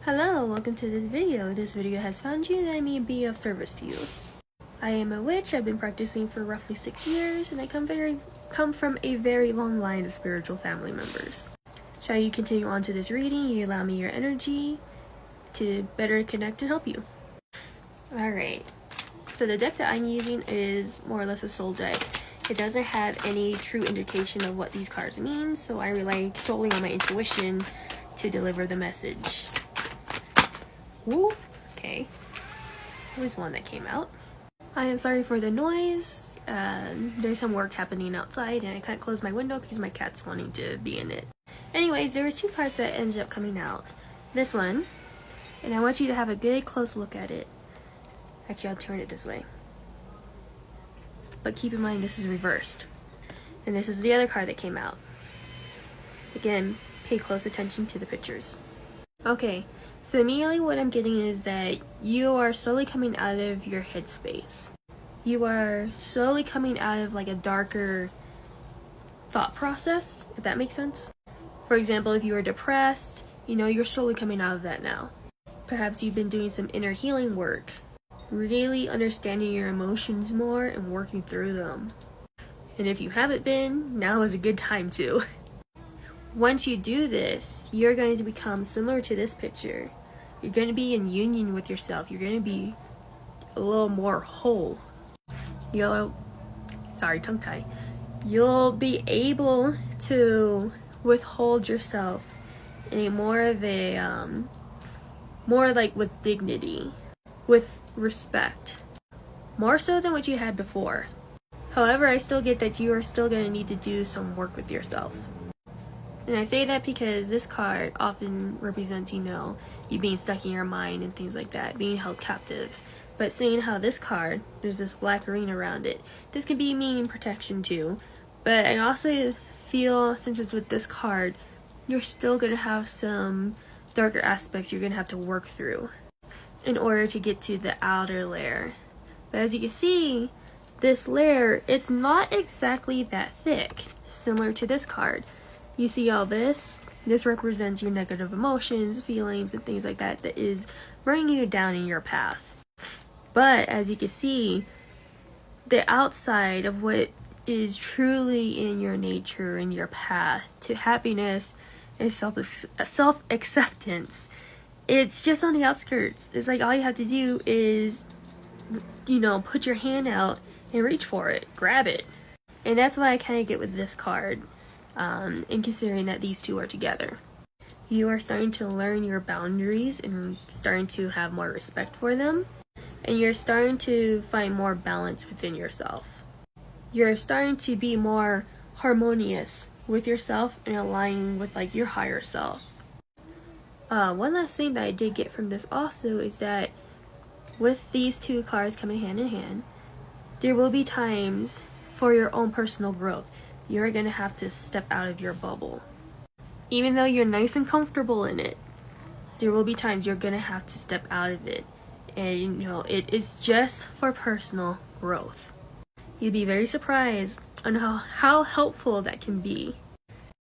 Hello, welcome to this video. This video has found you that I may be of service to you. I am a witch. I've been practicing for roughly 6 years, and I come from a very long line of spiritual family members. Shall you continue on to this reading? You allow me your energy to better connect and help you. Alright, so the deck that I'm using is more or less a soul deck. It doesn't have any true indication of what these cards mean, so I rely solely on my intuition to deliver the message. Ooh, okay. There's one that came out. I am sorry for the noise. There's some work happening outside and I can't close my window because my cat's wanting to be in it. Anyways, there was 2 cards that ended up coming out. This one, and I want you to have a good close look at it. Actually, I'll turn it this way. But keep in mind this is reversed. And this is the other card that came out. Again, pay close attention to the pictures. Okay. So immediately what I'm getting is that you are slowly coming out of your headspace. You are slowly coming out of like a darker thought process, if that makes sense. For example, if you were depressed, you're slowly coming out of that now. Perhaps you've been doing some inner healing work, really understanding your emotions more and working through them. And if you haven't been, now is a good time to. Once you do this, you're going to become similar to this picture. You're going to be in union with yourself. You're going to be a little more whole. Tongue tie. You'll be able to withhold yourself in a more like with dignity, with respect. More so than what you had before. However, I still get that you are still going to need to do some work with yourself. And I say that because this card often represents, you being stuck in your mind and things like that, being held captive. But seeing how this card, there's this black ring around it, this can be meaning protection too. But I also feel, since it's with this card, you're still going to have some darker aspects you're going to have to work through in order to get to the outer layer. But as you can see, this layer, it's not exactly that thick, similar to this card. You see all this? This represents your negative emotions, feelings, and things like that that is bringing you down in your path. But as you can see, the outside of what is truly in your nature and your path to happiness and self-acceptance, it's just on the outskirts. It's like all you have to do is, put your hand out and reach for it, grab it. And that's what I kind of get with this card. In considering that these two are together. You are starting to learn your boundaries and starting to have more respect for them, and you're starting to find more balance within yourself. You're starting to be more harmonious with yourself and aligning with like your higher self. One last thing that I did get from this also is that with these 2 cards coming hand in hand, there will be times for your own personal growth. You're going to have to step out of your bubble. Even though you're nice and comfortable in it, there will be times you're going to have to step out of it. And it is just for personal growth. You'd be very surprised on how helpful that can be.